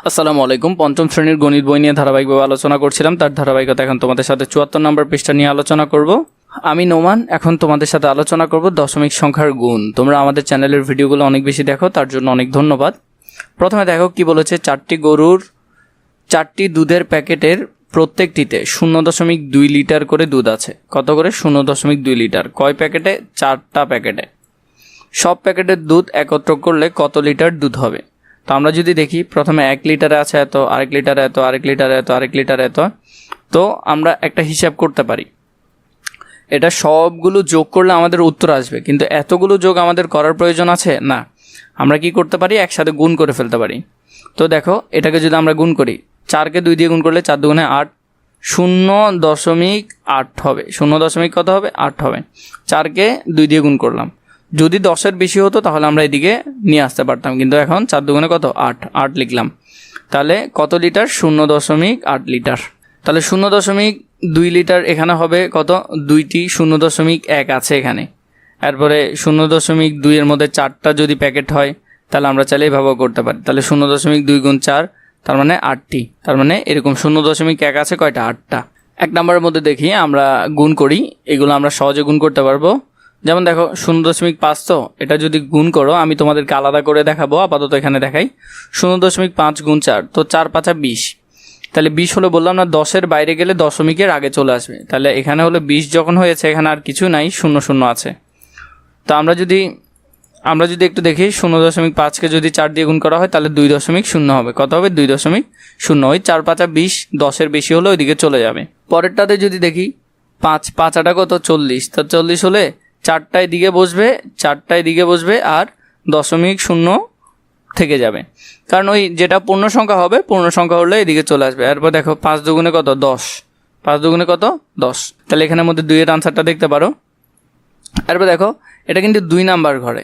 আসসালামু আলাইকুম। পঞ্চম শ্রেণীর গণিত বই নিয়ে ধারাবাহিকভাবে আলোচনা করছিলাম, তার ধারাবাহিকতা এখন তোমাদের সাথে 74 নম্বর পৃষ্ঠা নিয়ে আলোচনা করব। আমি নোমান, এখন তোমাদের সাথে আলোচনা করব দশমিক সংখ্যার গুণ। তোমরা আমাদের চ্যানেলের ভিডিওগুলো অনেক বেশি দেখো, তার জন্য অনেক ধন্যবাদ। প্রথমে দেখো কি বলেছে, 4টি গরুর 4টি দুধের প্যাকেটের প্রত্যেকটিতে 0.2 লিটার করে দুধ আছে। কত করে? 0.2 লিটার। কয় প্যাকেটে? 4টা প্যাকেটে। সব প্যাকেটের দুধ একত্র করলে কত লিটার দুধ হবে? তো আমরা যদি দেখি, প্রথমে 1 লিটারে আছে এত, আরেক লিটারে এত, আরেক লিটারে এত, আরেক লিটারে এত। তো আমরা একটা হিসাব করতে পারি, এটা সবগুলো যোগ করলে আমাদের উত্তর আসবে, কিন্তু এতগুলো যোগ আমাদের করার প্রয়োজন আছে না। আমরা কি করতে পারি? একসাথে গুণ করে ফেলতে পারি। তো দেখো, এটাকে যদি আমরা গুণ করি, 4কে 2 দিয়ে গুণ করলে 4 দুগুণে 8, 0.8 হবে। 0. কত হবে? 8 হবে। 4কে 2 দিয়ে গুণ করলাম। যদি 10-এর বেশি হতো তাহলে আমরা এদিকে নিয়ে আসতে পারতাম, কিন্তু এখন 4 দুগুণে কত? 8 লিখলাম। তাহলে কত লিটার? 0.8 লিটার। তাহলে 0.2 লিটার এখানে হবে কত? 2টি 0.1 আছে এখানে। এরপরে 0.2 এর মধ্যে 4টা যদি প্যাকেট হয় তাহলে আমরা চাইলে এভাবেও করতে পারি। তাহলে 0.2 গুণ 4, তার মানে 8টি। তার মানে এরকম 0.1 আছে কয়টা? 8টা। 1 নম্বরের মধ্যে দেখি আমরা গুণ করি, এগুলো আমরা সহজে গুণ করতে পারবো। যেমন দেখো 0.5, তো এটা যদি গুণ করো, আমি তোমাদেরকে আলাদা করে দেখাবো, আপাতত এখানে দেখাই। 0.5 গুণ 4, তো 4 5 20। তাহলে 20 হলো, বললাম না 10-এর বাইরে গেলে দশমিকের আগে চলে আসবে। তাহলে এখানে হলো 20 যখন হয়েছে, এখানে আর কিছু নাই, 0 আছে। তো আমরা যদি একটু দেখি, 0.5কে যদি 4 দিয়ে গুণ করা হয় তাহলে 2.0 হবে। কত হবে? 2.0। ওই 4 5 20, 10-এর বেশি হলে ওইদিকে চলে যাবে। পরেরটাতে যদি দেখি, 5 5 কত? 40। তো 40 হলে 4টায় দিকে বসবে আর 0.0 থেকে যাবে, কারণ ওই যেটা পূর্ণ সংখ্যা হবে, পূর্ণ সংখ্যা হলে এদিকে চলে আসবে। এরপর দেখো 5 দুগুণে কত? 10। 5 দুগুণে কত? 10। তাহলে এখানের মধ্যে 2-এর আনসারটা দেখতে পারো। এরপর দেখো, এটা কিন্তু 2 নাম্বার ঘরে।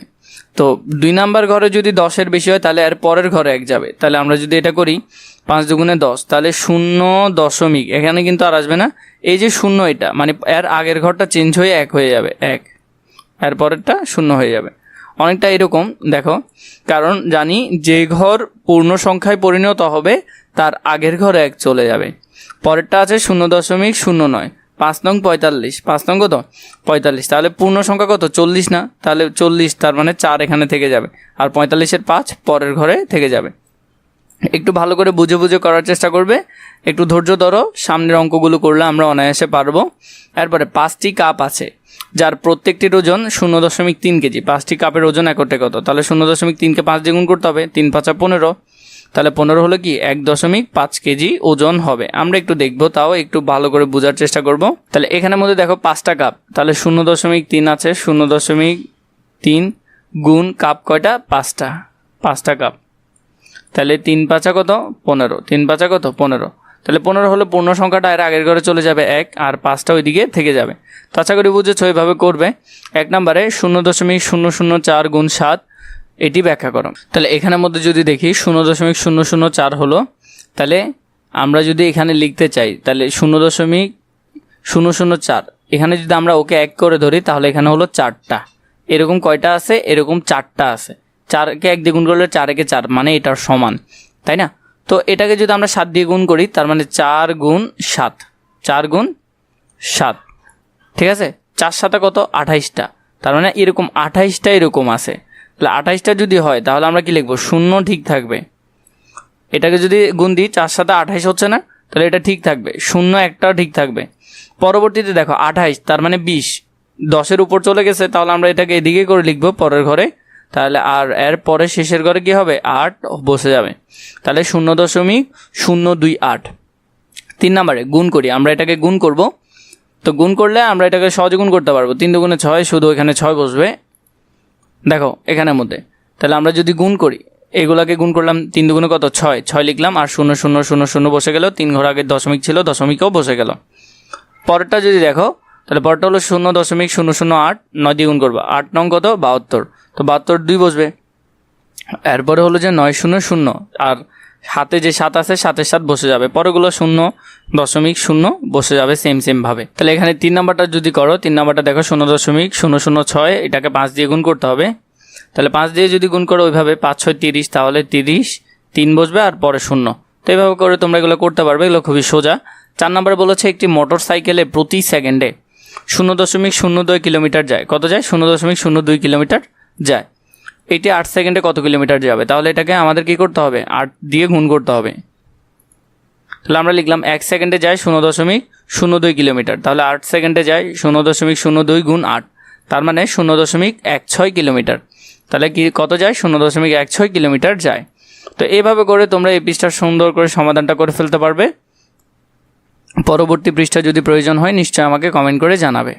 তো 2 নাম্বার ঘরে যদি 10-এর বেশি হয় তাহলে এর পরের ঘরে 1 যাবে। তাহলে আমরা যদি এটা করি, 5 দুগুণে 10, তাহলে 0. এখানে কিন্তু আর আসবে না, এই যে 0, এটা মানে এর আগের ঘরটা চেঞ্জ হয়ে 1 হয়ে যাবে। 1, এর পরেরটা 0 হয়ে যাবে। অনেকটা এরকম দেখো, কারণ জানি যে ঘর পূর্ণ সংখ্যায় পরিণত হবে তার আগের ঘরে 1 চলে যাবে। পরেরটা আছে 0.09, 5 নং 45। 5 নং কত? 45। তাহলে পূর্ণ সংখ্যা কত? 40 না? তাহলে 40, তার মানে 4 এখানে থেকে যাবে, আর 45-এর 5 পরের ঘরে থেকে যাবে। একটু ভালো করে বুঝে করার চেষ্টা করবে, একটু ধৈর্য ধরো, সামনের অঙ্কগুলো করলে আমরা অনায়াসে পারবো। এরপরে 5টি কাপ আছে যার প্রত্যেকটির ওজন 0.3 কেজি। 5টি কাপের ওজন একটে কত? তাহলে 0.3কে 5 দিয়ে গুণ করতে হবে। 3 5 15। তাহলে 15 হলো কি? 1.5 কেজি ওজন হবে। আমরা একটু দেখবো, তাও একটু ভালো করে বোঝার চেষ্টা করব। তাহলে এখানের মধ্যে দেখো 5টা কাপ, তাহলে 0.3 আছে। 0.3 গুণ কাপ কয়টা? 5টা কাপ। তাহলে 3 5 কত? 15। 3 5 কত? 15। তাহলে 15 হলো পূর্ণ সংখ্যাটা এর আগের ঘরে চলে যাবে 1, আর 5টা ওইদিকে থেকে যাবে। তো আশা করি বুঝেছো, এইভাবে করবে। 1 নম্বরে 0.004 গুণ 7, এটি ব্যাখ্যা করো। তাহলে এখানের মধ্যে যদি দেখি 0.004 হলো, তাহলে আমরা যদি এখানে লিখতে চাই তাহলে 0.004, এখানে যদি আমরা ওকে 1 করে ধরি তাহলে এখানে হলো 4টা। এরকম কয়টা আছে? এরকম 4টা আছে। 4কে 1 দিয়ে গুণ করলে 4 একে 4, মানে এটার সমান, তাই না? তো এটাকে যদি আমরা 7 দিয়ে গুণ করি, তার মানে 4 গুণ 7। 4 গুণ 7, ঠিক আছে? 4 7 কত? 28টা। তার মানে এরকম 28টা এরকম আছে। তাহলে 28টা যদি হয় তাহলে আমরা কি লিখবো? 0 ঠিক থাকবে। এটাকে যদি গুণ দিই, 4 7 28 হচ্ছে না? তাহলে এটা ঠিক থাকবে। 0 একটাও ঠিক থাকবে। পরবর্তীতে দেখো 28, তার মানে 20, 10-এর উপর চলে গেছে। তাহলে আমরা এটাকে এদিকে করে লিখবো পরের ঘরে। তাহলে আর এর পরে শেষের ঘরে কি হবে? 8 বসে যাবে। তাহলে 0.028। 3 নম্বরে গুণ করি, আমরা এটাকে গুণ করব। তো গুণ করলে আমরা এটাকে সহজে গুণ করতে পারবো। 3 দুগুণে 6, শুধু এখানে 6 বসবে। দেখো এখানের মধ্যে, তাহলে আমরা যদি গুণ করি, এগুলাকে গুণ করলাম, 3 দুগুণে কত? 6 লিখলাম, আর 0.000 বসে গেল। 3 ঘর আগে দশমিক ছিল, দশমিকও বসে গেল। পরেরটা যদি দেখো, তাহলে পরেরটা হলো 0.008, 9 দিয়ে গুণ করবো। 8 নং কত? 72। তো 72 2 বসবে। এরপরে হলো যে 900, আর হাতে যে 7 আছে 7-এর 7 বসে যাবে। পরেগুলো 0.0 বসে যাবে সেম ভাবে। তাহলে এখানে 3 নাম্বারটা যদি করো, 3 নাম্বারটা দেখো 0.006, এটাকে 5 দিয়ে গুণ করতে হবে। তাহলে 5 দিয়ে যদি গুণ করো ওইভাবে, 5 6 30, তাহলে 30 3 বসবে আর পরে 0। তো এইভাবে করে তোমরা এগুলো করতে পারবে, এগুলো খুবই সোজা। 4 নম্বরে বলেছে একটি মোটর সাইকেলে প্রতি সেকেন্ডে 0.02 কিলোমিটার যায়। কত যায়? 0.02 কিলোমিটার যায়। এটি 8 সেকেন্ডে কত কিলোমিটার যাবে? তাহলে এটাকে আমাদের কী করতে হবে? 8 দিয়ে গুণ করতে হবে। তাহলে আমরা লিখলাম 1 সেকেন্ডে যায় 0.02 কিলোমিটার, তাহলে 8 সেকেন্ডে যায় 0.02 গুণ 8, তার মানে 0.16 কিলোমিটার। তাহলে কি কত যায়? 0.16 কিলোমিটার যায়। তো এইভাবে করে তোমরা এই পৃষ্ঠার সুন্দর করে সমাধানটা করে ফেলতে পারবে। পরবর্তী পৃষ্ঠা যদি প্রয়োজন হয় নিশ্চয়ই আমাকে কমেন্ট করে জানাবে।